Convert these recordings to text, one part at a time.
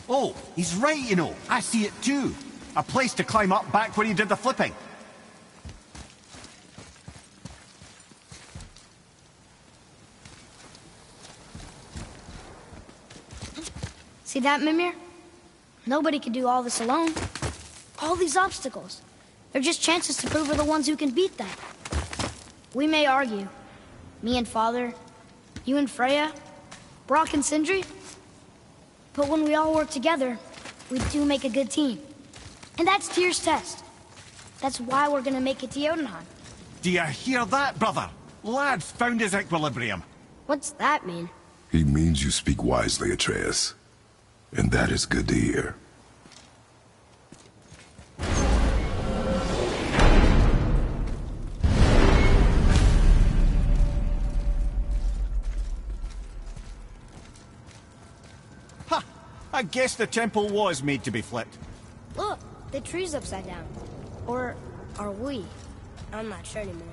Oh, he's right, you know. I see it too. A place to climb up back when he did the flipping. See that, Mimir? Nobody can do all this alone. All these obstacles. They're just chances to prove we're the ones who can beat them. We may argue. Me and Father, you and Freya, Brock and Sindri. But when we all work together, we do make a good team. And that's Tyr's test. That's why we're gonna make it to Jotunheim. Do you hear that, brother? Lad's found his equilibrium. What's that mean? He means you speak wisely, Atreus. And that is good to hear. Ha! I guess the temple was made to be flipped. Look, the tree's upside down. Or are we? I'm not sure anymore.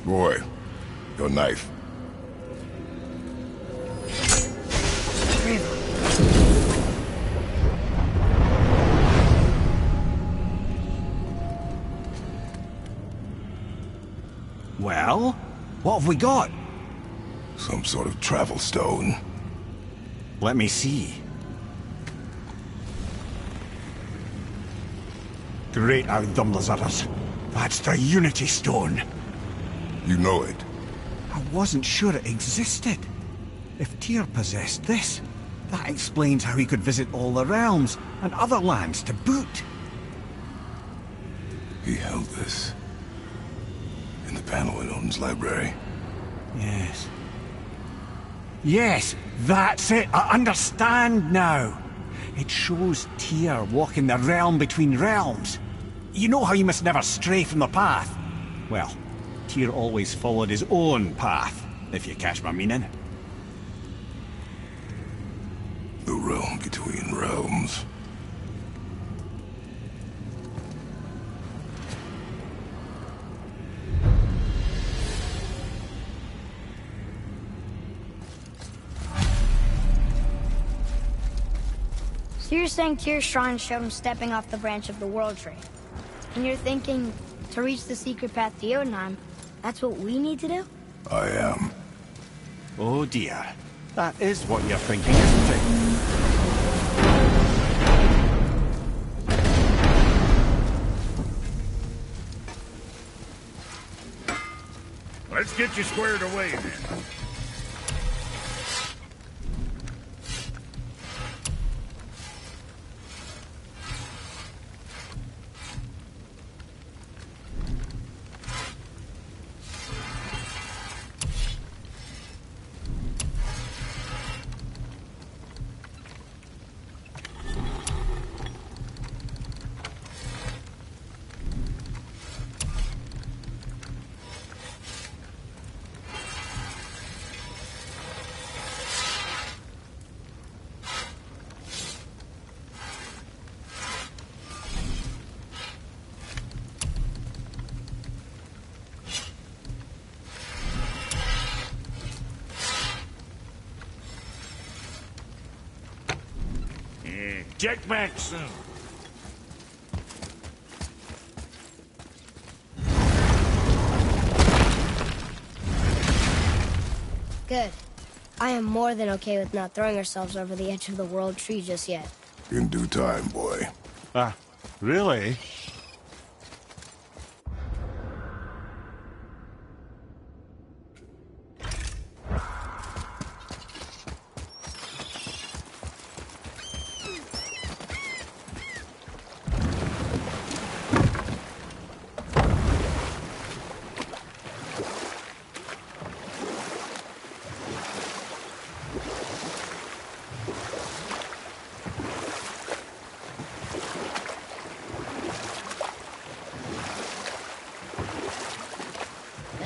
Boy, your knife. Well, what have we got? Some sort of travel stone. Let me see. Great Outdumblers. That's the Unity Stone. You know it. I wasn't sure it existed. If Tyr possessed this, that explains how he could visit all the realms and other lands to boot. He held this in the panel in Odin's library. Yes. Yes, that's it. I understand now. It shows Tyr walking the realm between realms. You know how you must never stray from the path? Well, Tyr always followed his own path, if you catch my meaning. The realm between realms. So you're saying Tyr's shrine showed him stepping off the branch of the World Tree. And you're thinking, to reach the secret path to Jotunheim, that's what we need to do? I am. Oh dear. That is what you're thinking, isn't it? Let's get you squared away, then. Check back soon. Good. I am more than okay with not throwing ourselves over the edge of the World Tree just yet. In due time, boy. Really?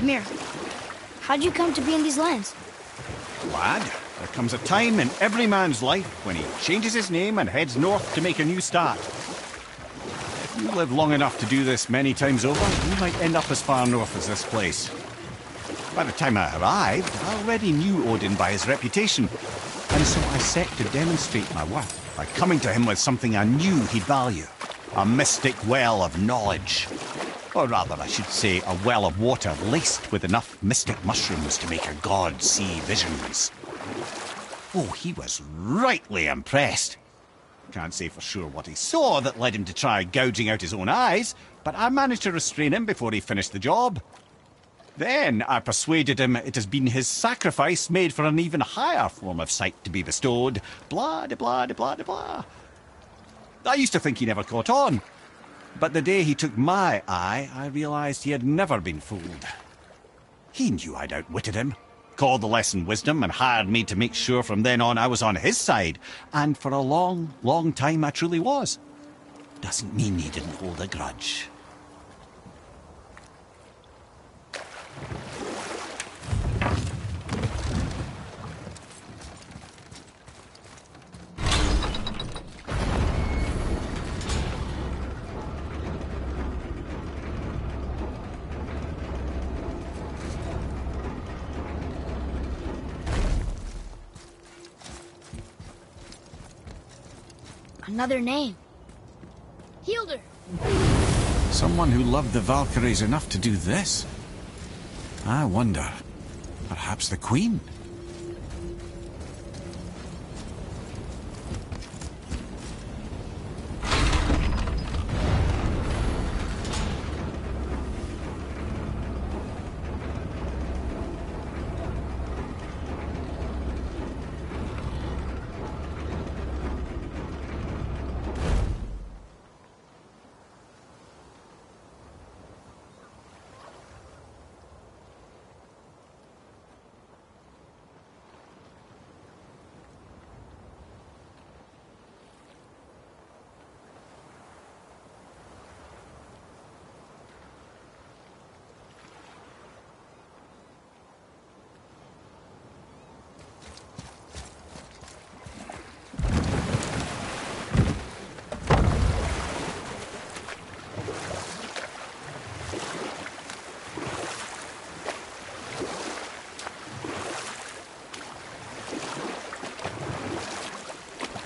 Mimir, how'd you come to be in these lands? Lad, there comes a time in every man's life when he changes his name and heads north to make a new start. If you live long enough to do this many times over, you might end up as far north as this place. By the time I arrived, I already knew Odin by his reputation, and so I set to demonstrate my worth by coming to him with something I knew he'd value. A mystic well of knowledge. Or rather, I should say, a well of water laced with enough mystic mushrooms to make a god see visions. Oh, he was rightly impressed. Can't say for sure what he saw that led him to try gouging out his own eyes, but I managed to restrain him before he finished the job. Then I persuaded him it has been his sacrifice made for an even higher form of sight to be bestowed. Blah, de blah, de blah, de blah. I used to think he never caught on. But the day he took my eye, I realised he had never been fooled. He knew I'd outwitted him, called the lesson wisdom, and hired me to make sure from then on I was on his side. And for a long, long time I truly was. Doesn't mean he didn't hold a grudge. Another name. Hildur. Someone who loved the Valkyries enough to do this? I wonder. Perhaps the Queen?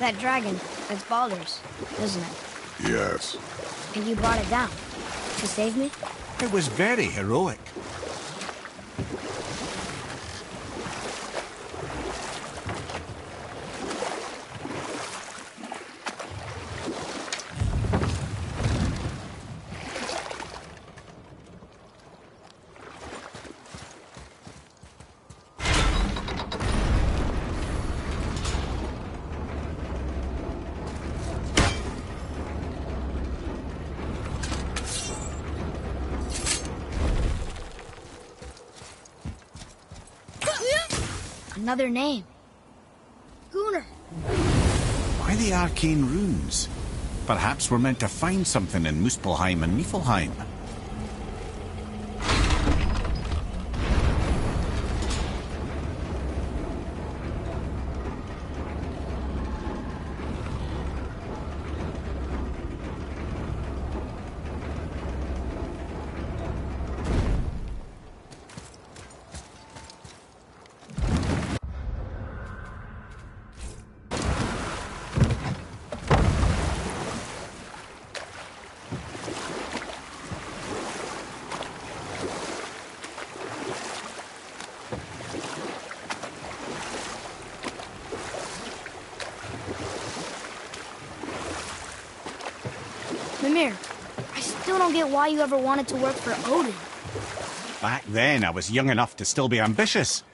That dragon, it's Baldur's, isn't it? Yes. And you brought it down to save me? It was very heroic. Another name. Gunnar. Why the arcane runes? Perhaps we're meant to find something in Muspelheim and Niflheim. Mimir, I still don't get why you ever wanted to work for Odin. Back then, I was young enough to still be ambitious.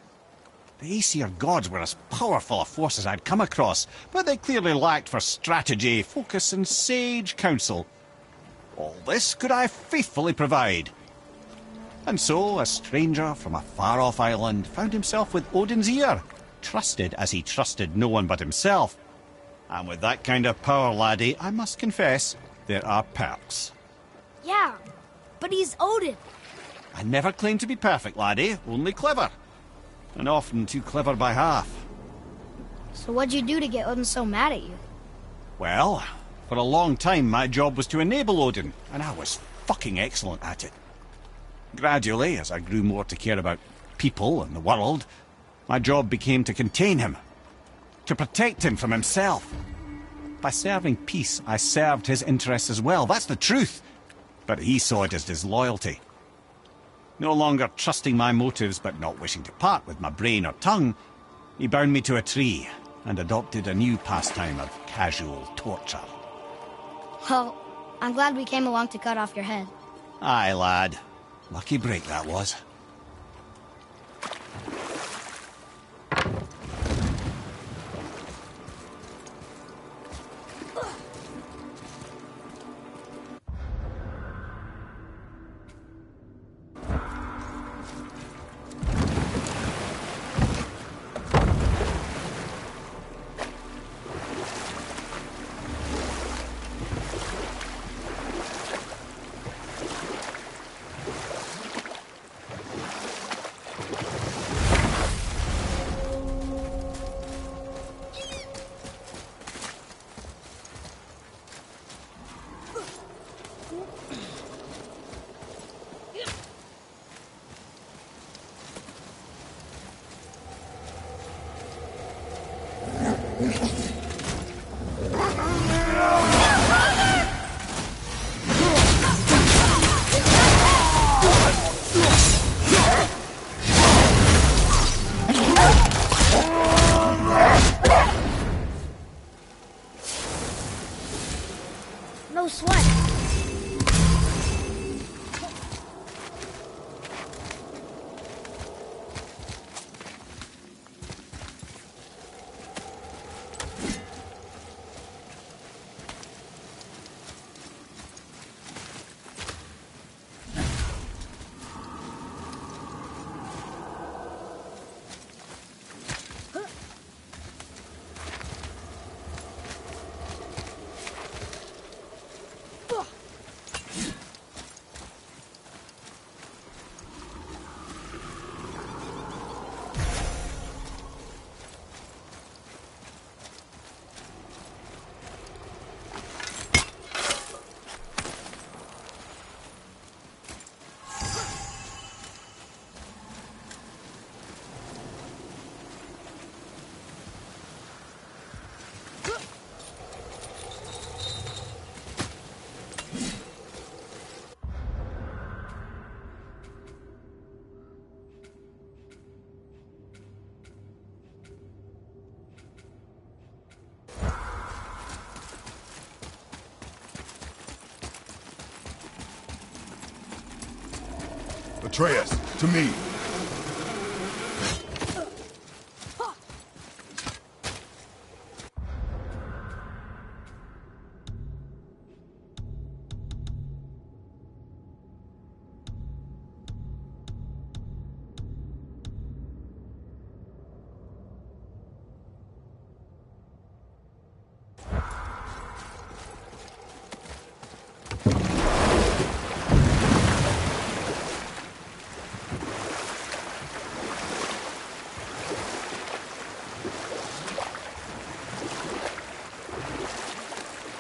The Aesir gods were as powerful a force as I'd come across, but they clearly lacked for strategy, focus, and sage counsel. All this could I faithfully provide. And so, a stranger from a far-off island found himself with Odin's ear, trusted as he trusted no one but himself. And with that kind of power, laddie, I must confess, there are perks. Yeah, but he's Odin. I never claimed to be perfect, laddie, only clever. And often too clever by half. So what'd you do to get Odin so mad at you? Well, for a long time my job was to enable Odin, and I was fucking excellent at it. Gradually, as I grew more to care about people and the world, my job became to contain him, to protect him from himself. By serving peace, I served his interests as well, that's the truth. But he saw it as disloyalty. No longer trusting my motives, but not wishing to part with my brain or tongue, he bound me to a tree and adopted a new pastime of casual torture. Well, I'm glad we came along to cut off your head. Aye, lad. Lucky break that was. No sweat. Atreus, to me.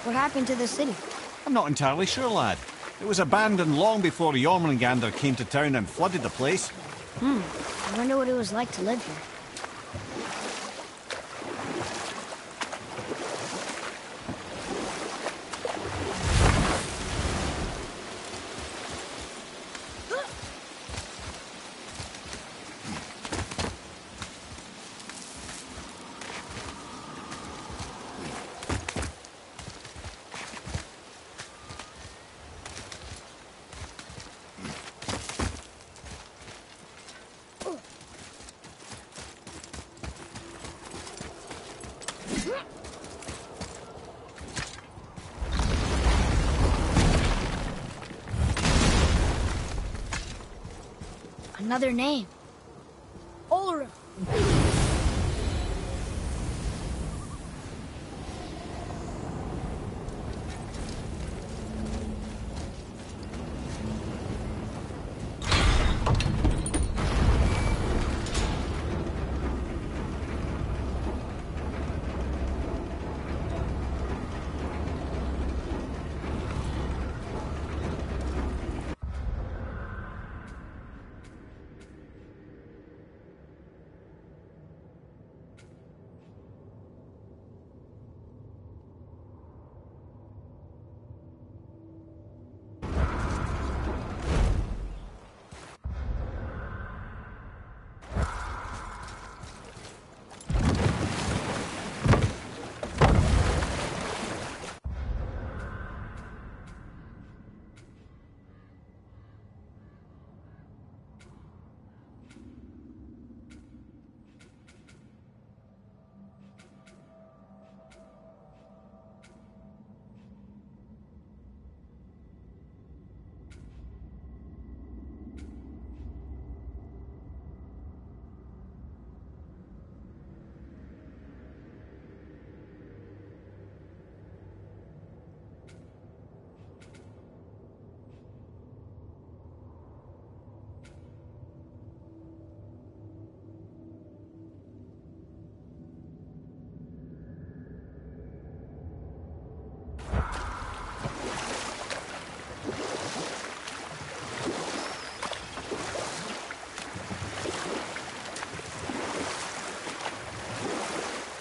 What happened to the city? I'm not entirely sure, lad. It was abandoned long before Jormungandr came to town and flooded the place. I wonder what it was like to live here. Another name. Ulrich.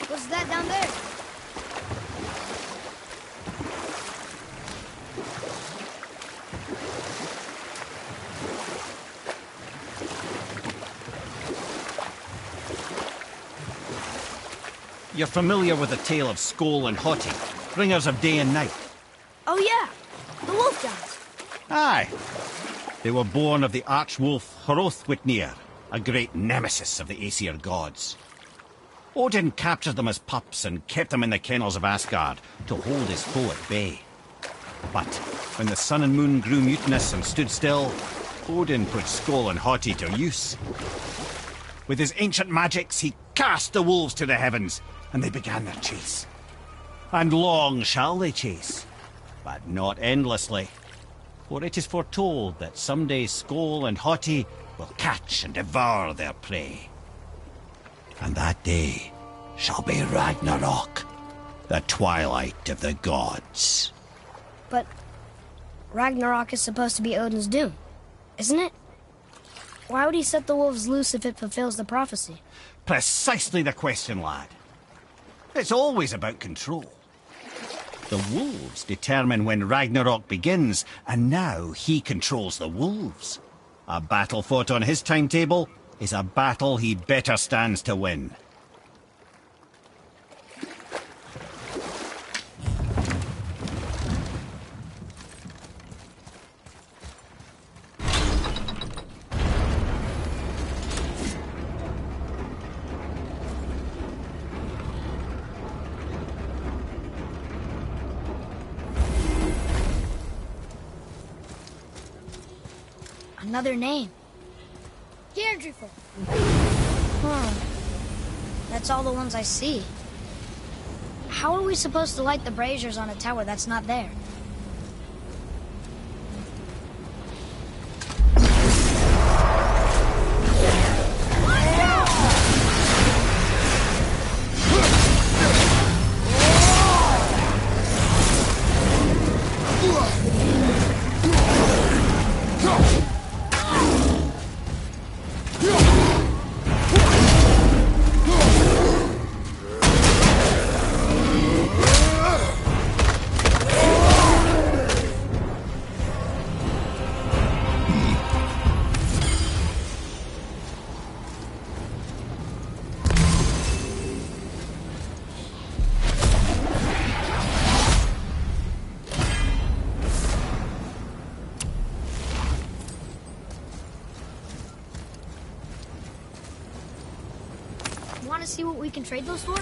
What's that down there? You're familiar with the tale of Skoll and Hottie, bringers of day and night? Oh yeah, the wolf guys. Aye. They were born of the archwolf Hrothwitnir, a great nemesis of the Aesir gods. Odin captured them as pups and kept them in the kennels of Asgard to hold his foe at bay. But when the sun and moon grew mutinous and stood still, Odin put Skoll and Hottie to use. With his ancient magics, he cast the wolves to the heavens, and they began their chase. And long shall they chase, but not endlessly. For it is foretold that someday Skoll and Hottie will catch and devour their prey. And that day shall be Ragnarok, the twilight of the gods. But Ragnarok is supposed to be Odin's doom, isn't it? Why would he set the wolves loose if it fulfills the prophecy? Precisely the question, lad. It's always about control. The wolves determine when Ragnarok begins, and now he controls the wolves. A battle fought on his timetable is a battle he better stands to win. Another name. Deirdreful. That's all the ones I see. How are we supposed to light the braziers on a tower that's not there? Want to see what we can trade those for?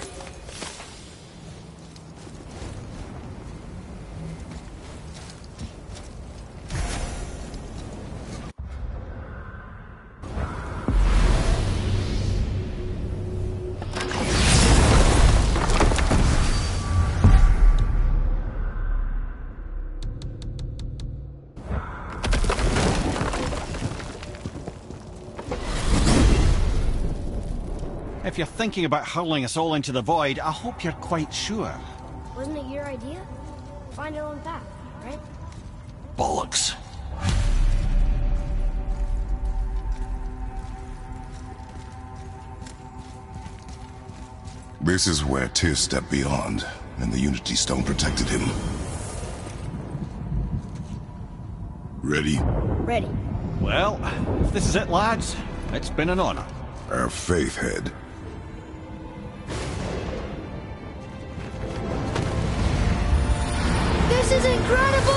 If you're thinking about hurling us all into the void, I hope you're quite sure. Wasn't it your idea? Find our own path, right? Bollocks. This is where Tyr stepped beyond, and the Unity Stone protected him. Ready? Ready. Well, if this is it, lads, it's been an honor. Our faith head. This is incredible!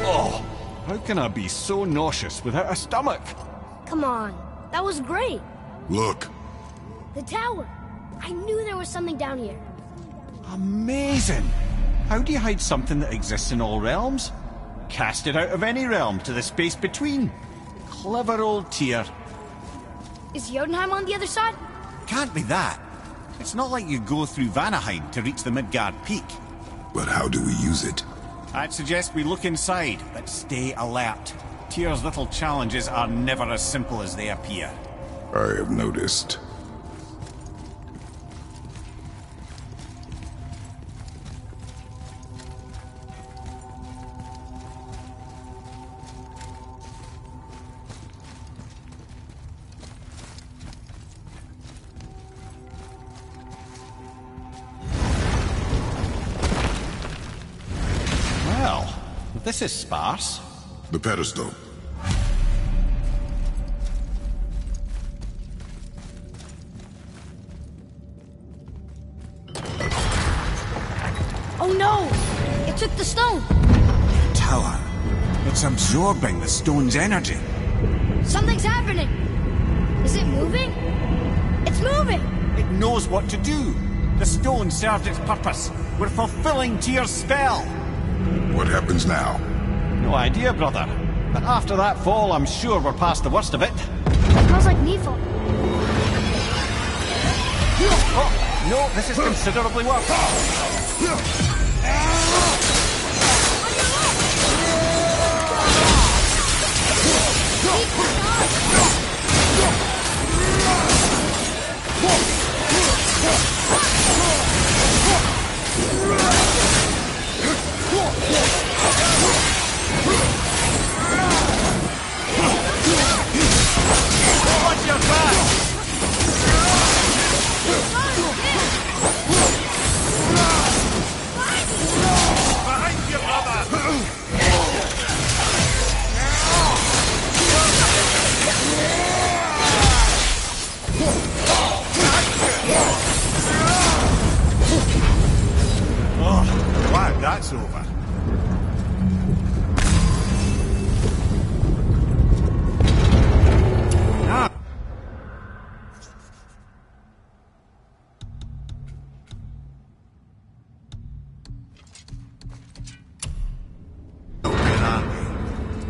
Oh, how can I be so nauseous without a stomach? Come on, that was great. Look. The tower. I knew there was something down here. Amazing! How do you hide something that exists in all realms? Cast it out of any realm to the space between. Clever old Tyr. Is Jotunheim on the other side? Can't be that. It's not like you go through Vanaheim to reach the Midgard Peak. But how do we use it? I'd suggest we look inside, but stay alert. Tyr's little challenges are never as simple as they appear. I have noticed. Well, this is sparse. The pedestal. Oh no! It took the stone! Tower. It's absorbing the stone's energy. Something's happening! Is it moving? It's moving! It knows what to do. The stone served its purpose. We're fulfilling Tyr's spell. What happens now? No idea, brother. But after that fall, I'm sure we're past the worst of it. It smells like Nephil. Oh, no, this is considerably worse. Watch your back! Behind you, brother! Oh, glad that's over.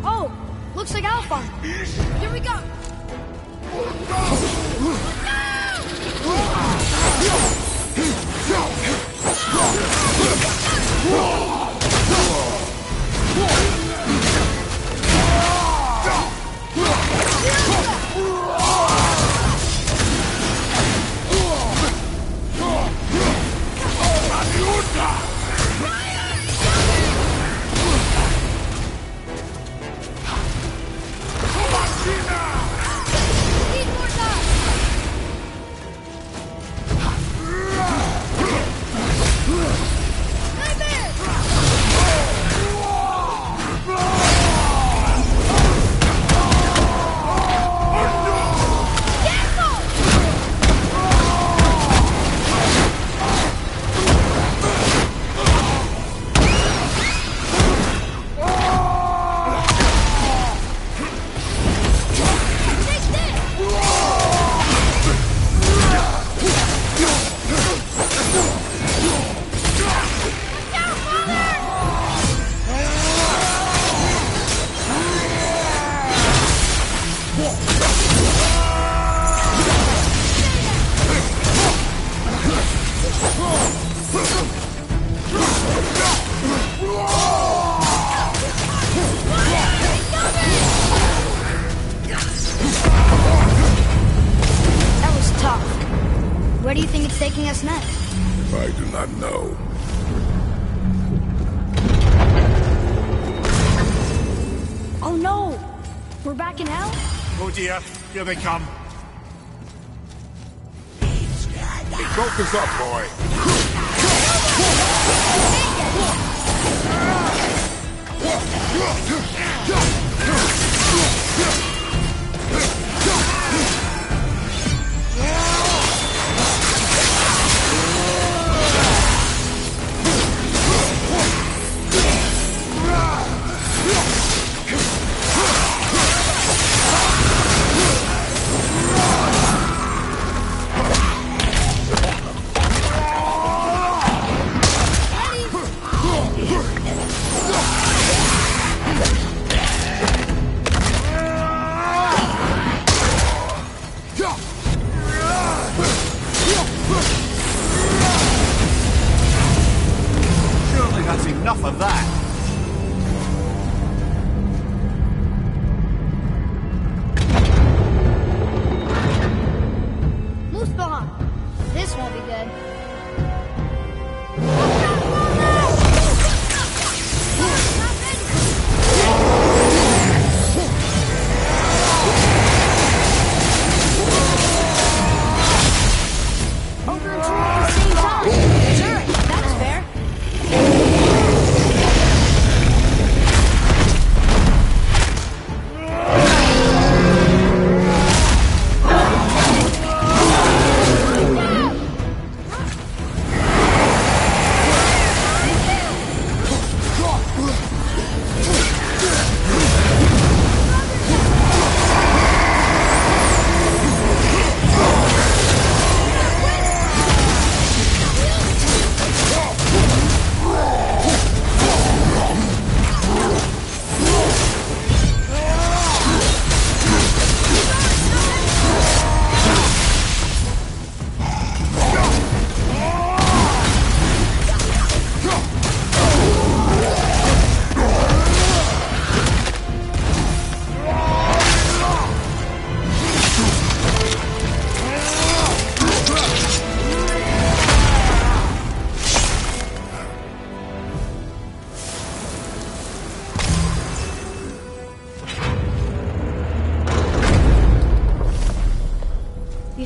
Oh! Looks like Alpha! Here we go! Where do you think it's taking us next? I do not know. Oh no! We're back in hell? Oh dear, here they come. Focus up, boy.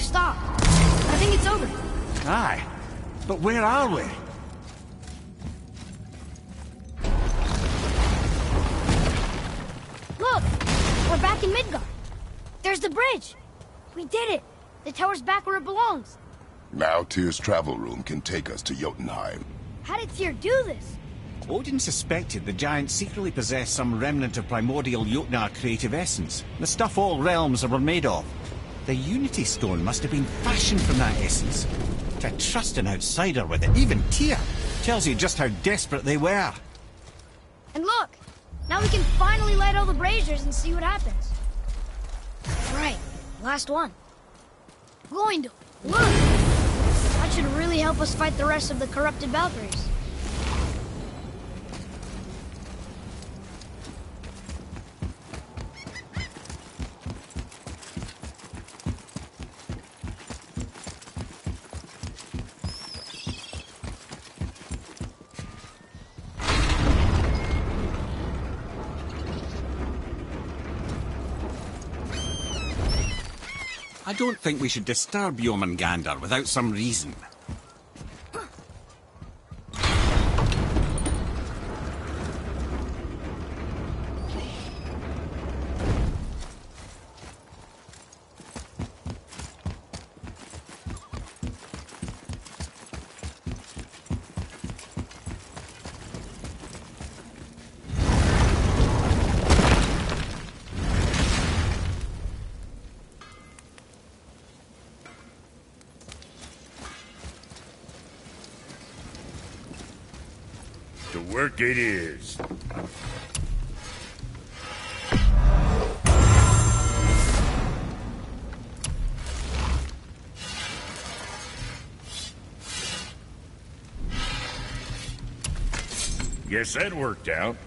stopped. I think it's over. Aye. But where are we? Look! We're back in Midgard. There's the bridge. We did it. The tower's back where it belongs. Now Tyr's travel room can take us to Jotunheim. How did Tyr do this? Odin suspected the giants secretly possessed some remnant of primordial Jotnar creative essence, the stuff all realms were made of. The Unity Stone must have been fashioned from that essence. To trust an outsider with it, even Tyr, tells you just how desperate they were. And look! Now we can finally light all the braziers and see what happens. Right, last one. Going to look! That should really help us fight the rest of the corrupted Valkyries. I don't think we should disturb Jormungandr without some reason. To work it is. Guess that worked out.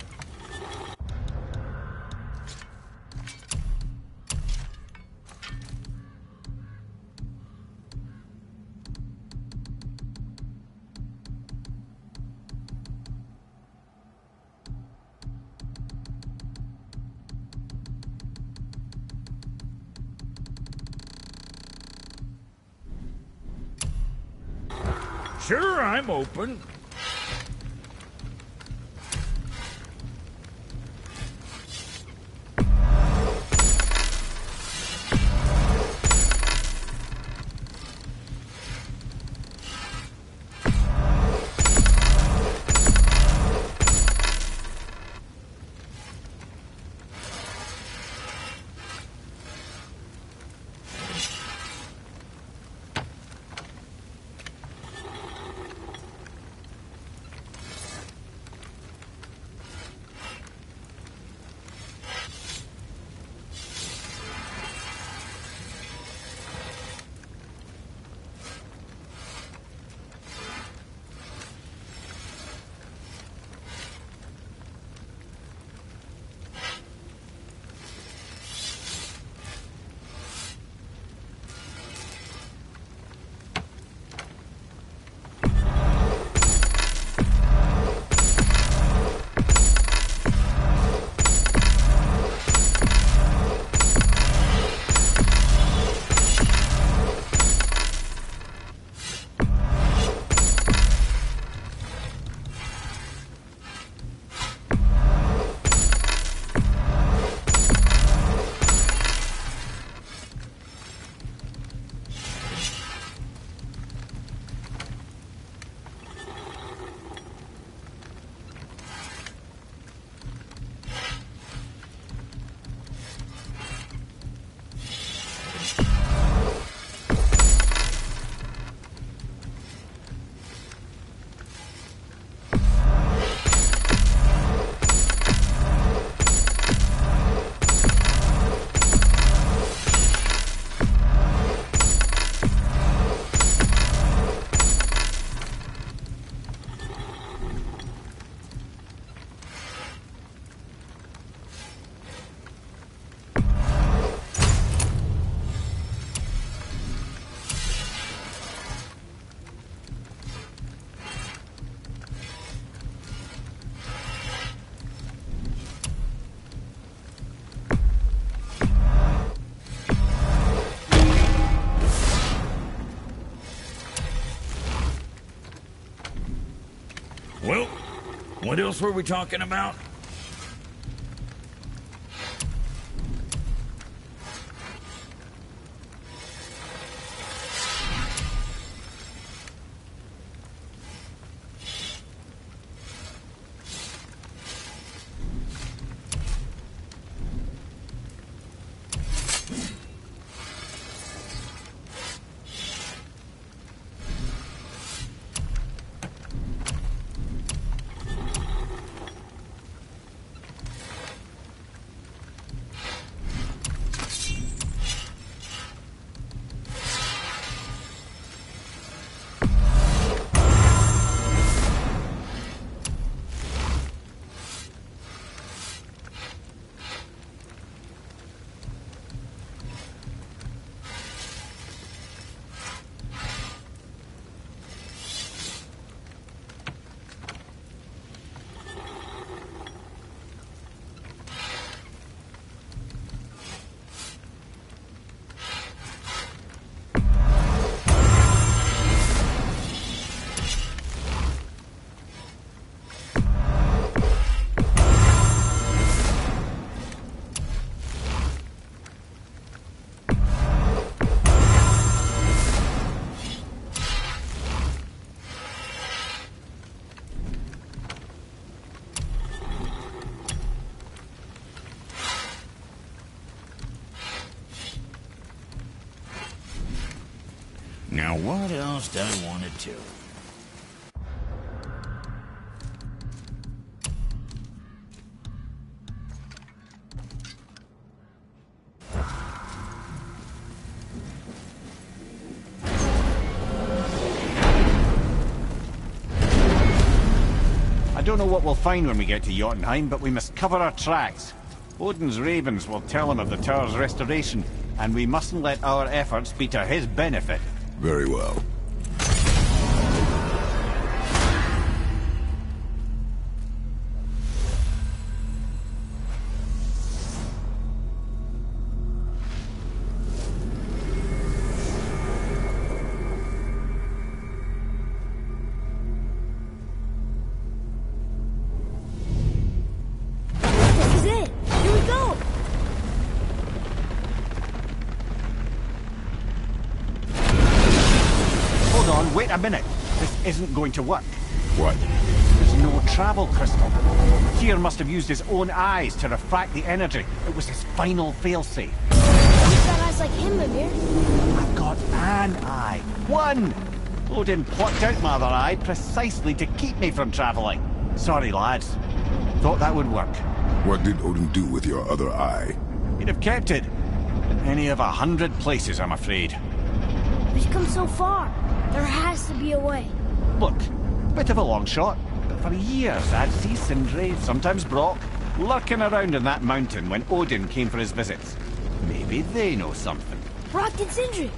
Sure, I'm open. What else were we talking about? Now, what else do I want to do? I don't know what we'll find when we get to Jotunheim, but we must cover our tracks. Odin's ravens will tell him of the tower's restoration, and we mustn't let our efforts be to his benefit. Very well. This is it. Here we go. Hold on, wait a minute. This isn't going to work. What? There's no travel crystal. Tyr must have used his own eyes to refract the energy. It was his final failsafe. You've got eyes like him, Mimir. I've got an eye. One! Odin plucked out my other eye precisely to keep me from traveling. Sorry, lads. Thought that would work. What did Odin do with your other eye? He'd have kept it. In any of 100 places, I'm afraid. We've come so far. There has to be a way. Look, bit of a long shot, but for years I'd see Sindri, sometimes Brock, lurking around in that mountain when Odin came for his visits. Maybe they know something. Brock and Sindri.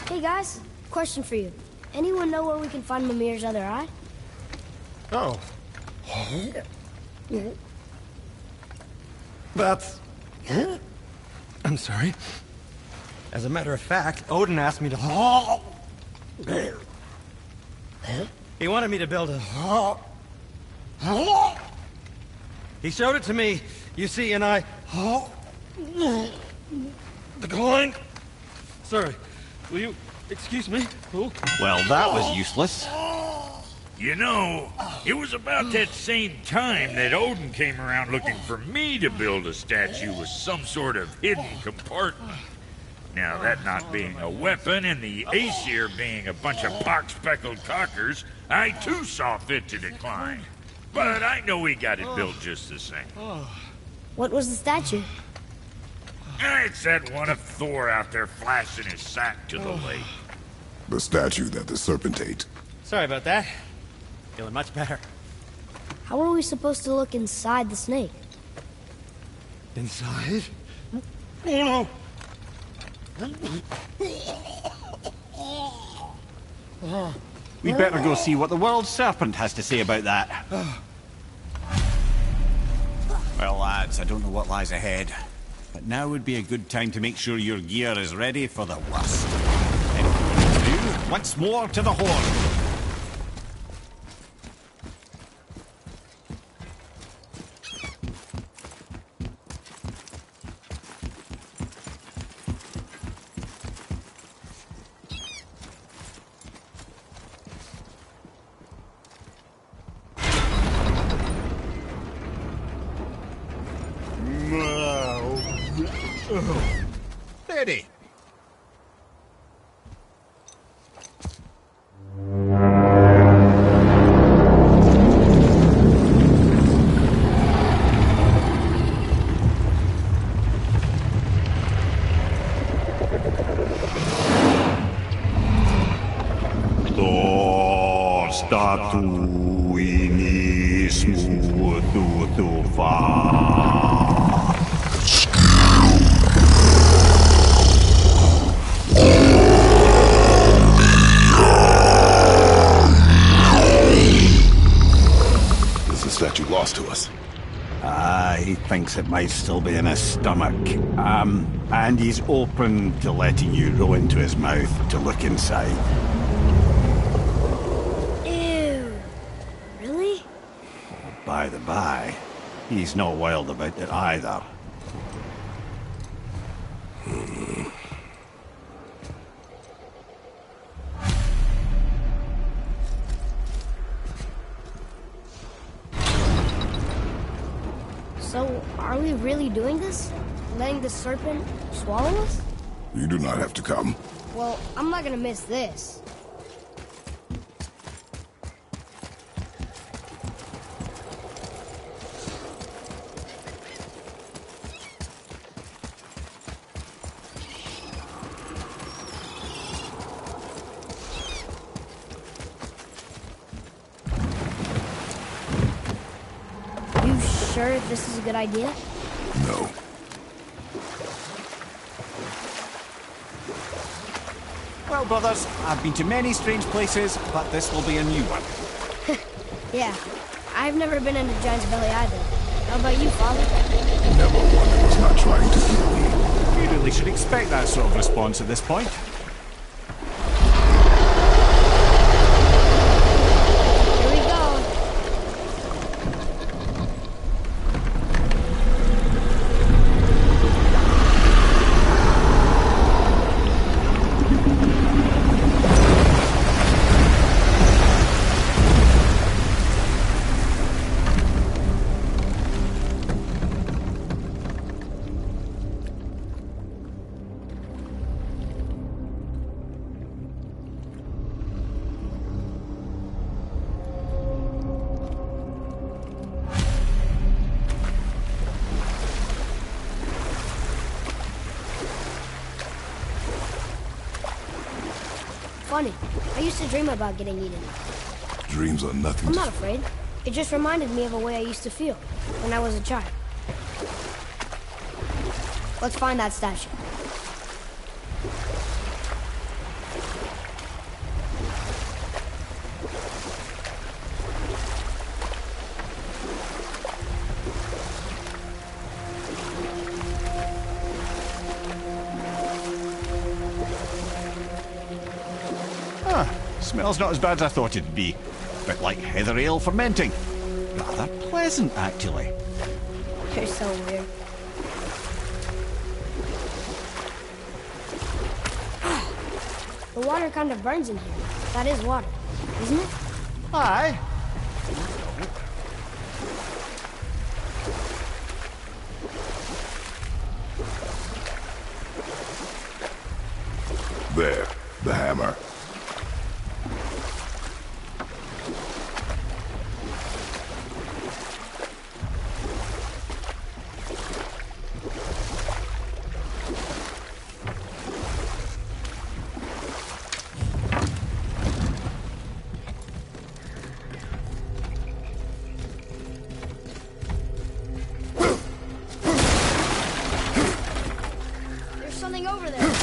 Hey guys, question for you. Anyone know where we can find Mimir's other eye? Oh. That's... I'm sorry. As a matter of fact, Odin asked me to... He wanted me to build a... He showed it to me, you see, and I... Declined. Sorry. Will you excuse me? Oh. Well, that was useless. You know, it was about that same time that Odin came around looking for me to build a statue with some sort of hidden compartment. Now, that not being a weapon and the Aesir being a bunch of pock-speckled cockers, I too saw fit to decline. But I know he got it built just the same. What was the statue? It's that one of Thor out there flashing his sack to the lake. The statue that the serpent ate. Sorry about that. Feeling much better. How are we supposed to look inside the snake? Inside? Oh no! We better go see what the world serpent has to say about that. Well, lads, I don't know what lies ahead, but now would be a good time to make sure your gear is ready for the worst. And once more to the horn. Ready. To us. He thinks it might still be in his stomach. And he's open to letting you roll into his mouth to look inside. Ew. Really? By the by, he's not wild about it either. So, are we really doing this? Letting the serpent swallow us? You do not have to come. Well, I'm not gonna miss this. Sure this is a good idea? No. Well, brothers, I've been to many strange places, but this will be a new one. Yeah, I've never been into Giant's Belly either. How about you, Father? Never one that was not trying to kill me. You really should expect that sort of response at this point. Here we go. Funny. I used to dream about getting eaten. Dreams are nothing I'm to... not afraid. It just reminded me of a way I used to feel when I was a child. Let's find that statue. Smells not as bad as I thought it'd be. Bit like heather ale fermenting. Rather pleasant, actually. You're so weird. The water kind of burns in here. That is water, isn't it? Aye. There, the hammer. something over there.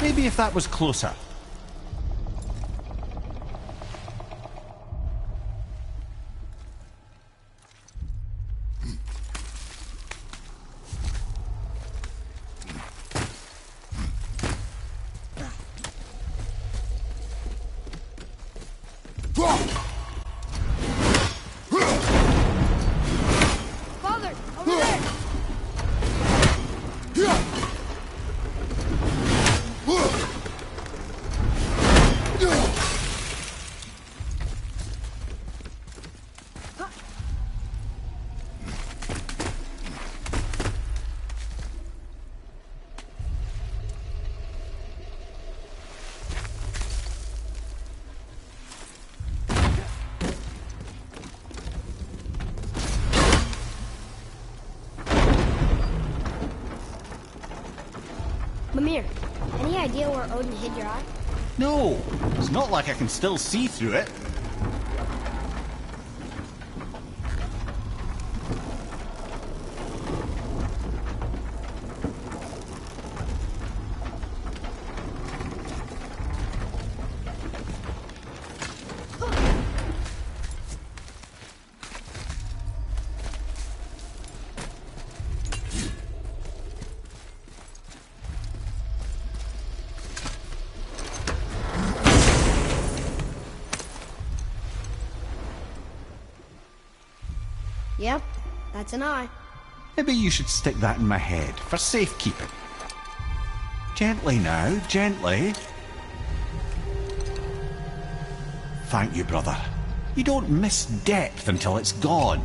Maybe if that was closer. Father, over there! Mimir, any idea where Odin hid your eye? No, it's not like I can still see through it. Yep, that's an eye. Maybe you should stick that in my head for safekeeping. Gently now, gently. Thank you, brother. You don't miss depth until it's gone.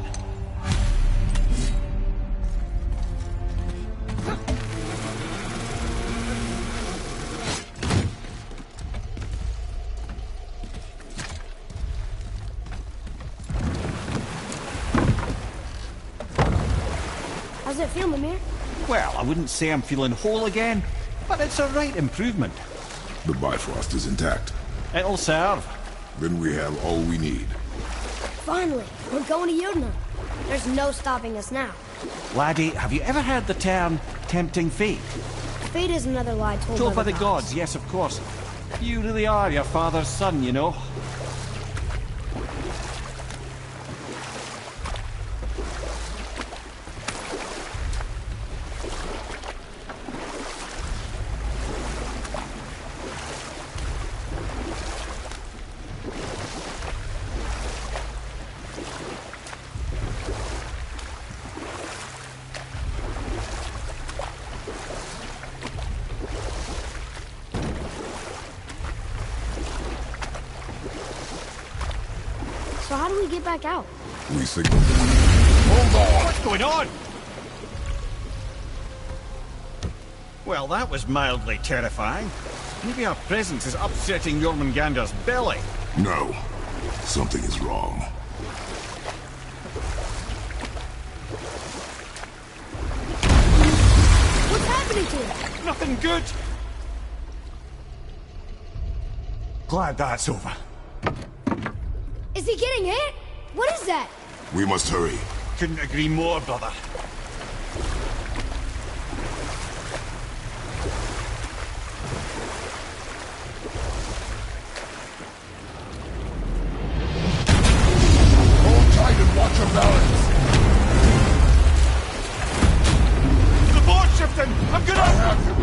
How's it feel, Mimir? Well, I wouldn't say I'm feeling whole again, but it's a right improvement. The Bifrost is intact. It'll serve. Then we have all we need. Finally, we're going to Jotunheim. There's no stopping us now. Laddie, have you ever heard the term tempting fate? Fate is another lie Told by the gods, yes, of course. You really are your father's son, you know. So how do we get back out? We signal them. Hold on! What's going on? Well, that was mildly terrifying. Maybe our presence is upsetting Jormungandr's belly. No. Something is wrong. What's happening to him? Nothing good. Glad that's over. Is he getting hit? What is that? We must hurry. Couldn't agree more, brother. Hold tight and watch your balance. The board's shifting! I'm gonna...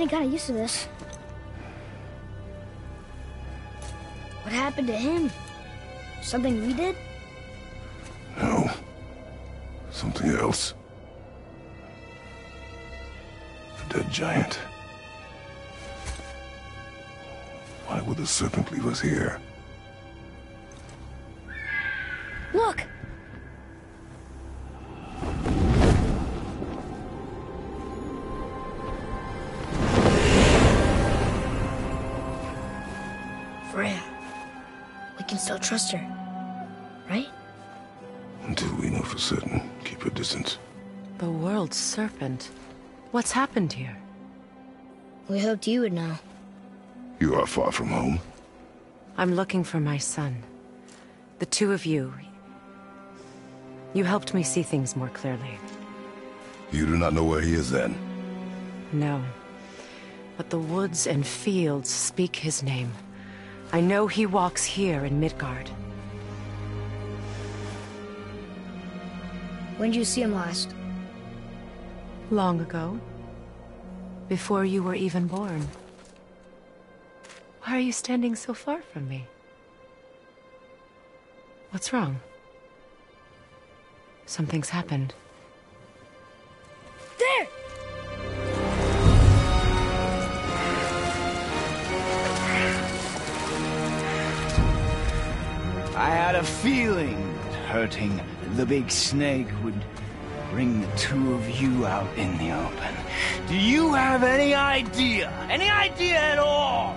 getting kind of used to this. What happened to him? Something we did? No. Something else. A dead giant. Why would the serpent leave us here? Look! Freya. We can still trust her, right? Until we know for certain, keep her distance. The world's serpent. What's happened here? We hoped you would know. You are far from home. I'm looking for my son. The two of you. You helped me see things more clearly. You do not know where he is then? No. But the woods and fields speak his name. I know he walks here in Midgard. When did you see him last? Long ago. Before you were even born. Why are you standing so far from me? What's wrong? Something's happened. There! I had a feeling that hurting the big snake would bring the two of you out in the open. Do you have any idea at all,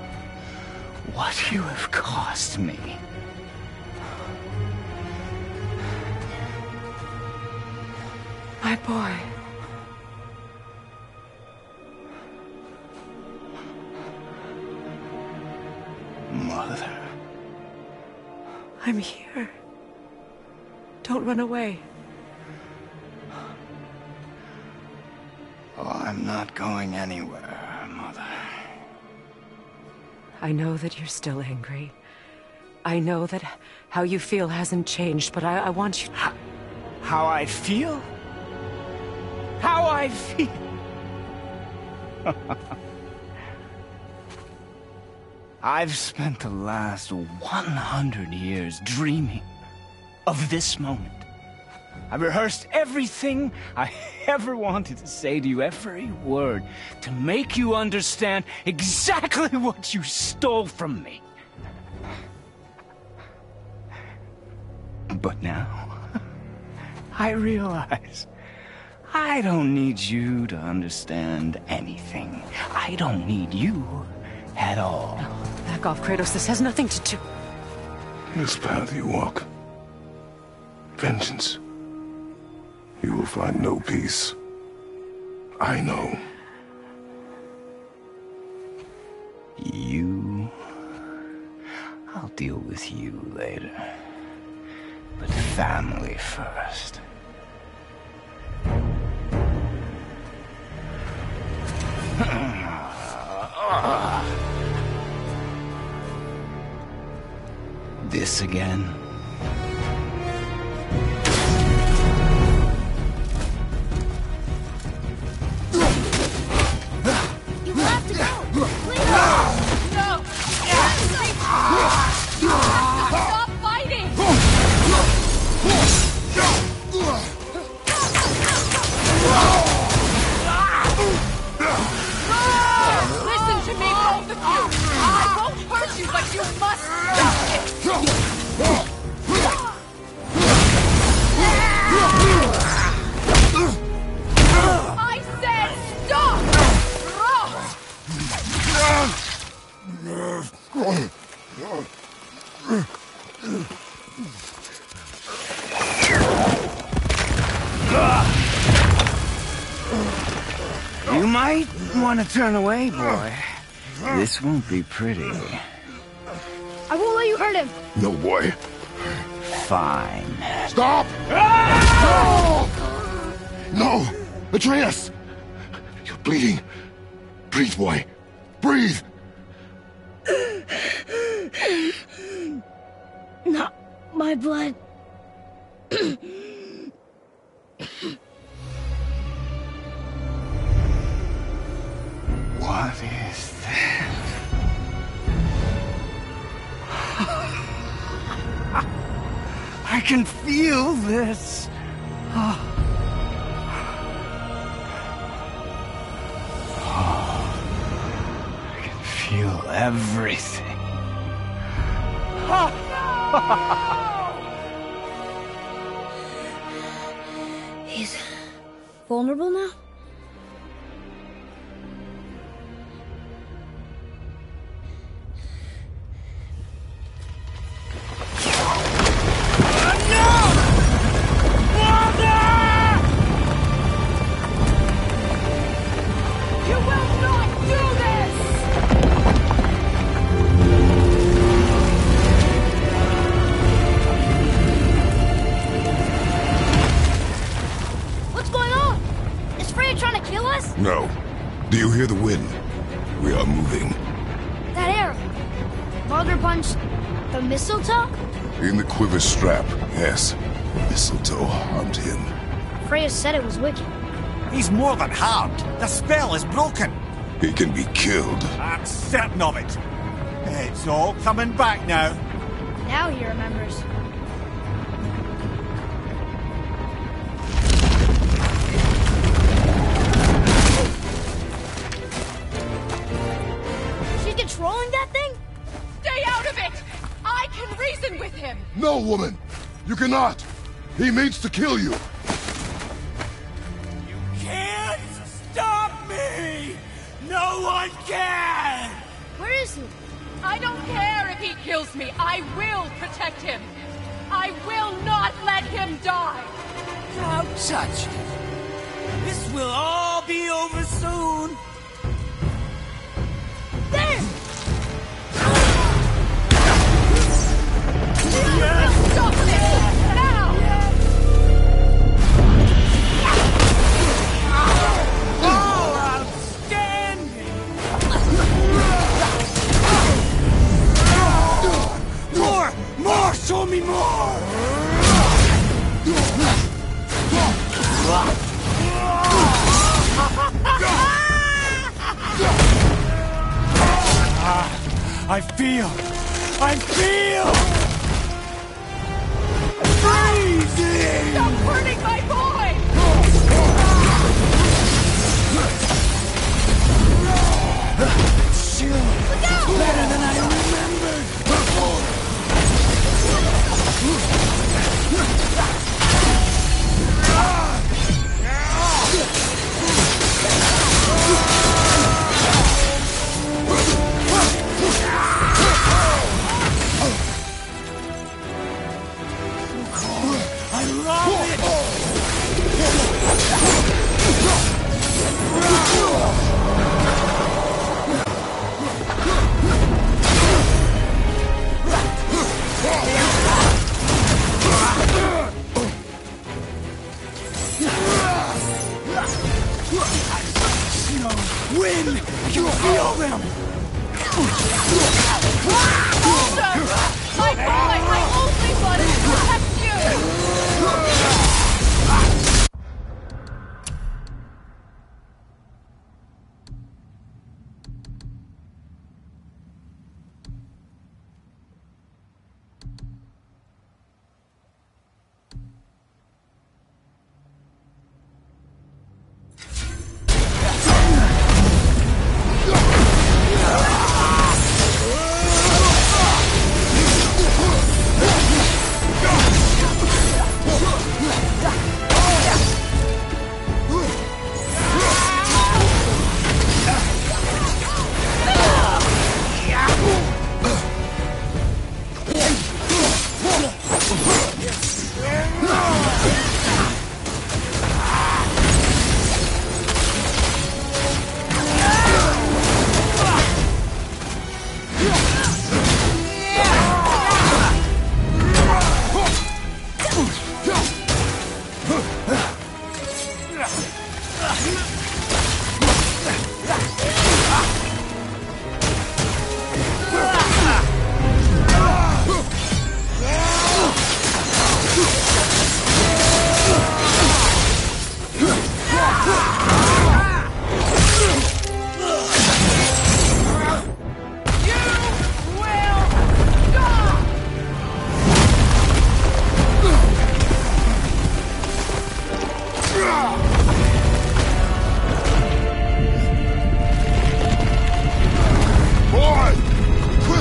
what you have cost me? My boy. Mother. I'm here. Don't run away. Oh, I'm not going anywhere, Mother. I know that you're still angry. I know that how you feel hasn't changed, but I want you to... How I feel? How I feel? I've spent the last 100 years dreaming of this moment. I've rehearsed everything I ever wanted to say to you, every word, to make you understand exactly what you stole from me. But now, I realize I don't need you to understand anything. I don't need you at all. No, back off, Kratos. This has nothing to do... This path you walk. Vengeance. You will find no peace. I know. You... I'll deal with you later. But family first. This again? You have to go! Please! No! Stop fighting! Listen to me, both of you! I won't hurt you, but you must stop it! I said stop! You might want to turn away, boy. This won't be pretty. I won't let you hurt him! No, boy. Fine. Stop! No! No! Atreus! You're bleeding. Breathe, boy. Breathe! Not my blood. What is that? I can feel this. I can feel everything. He's vulnerable now? You will not do this! What's going on? Is Freya trying to kill us? No. Do you hear the wind? We are moving. That arrow. Mother punched the mistletoe? In the quiver strap, yes. Mistletoe harmed him. Freya said it was wicked. He's more than harmed. The spell is broken. He can be killed. I'm certain of it. It's all coming back now. Now he remembers. She's controlling that thing? Stay out of it! I can reason with him! No, woman! You cannot! He means to kill you! Can't stop me! No one can! Where is he? I don't care if he kills me. I will protect him. I will not let him die. Don't touch it. This will all be over soon. There! Stop this! Now! Oh, outstanding! More! Show me more! I feel! Freezing! Stop hurting my boy! Chill. Better than I remembered. I love it. Win! You feel them! My boy!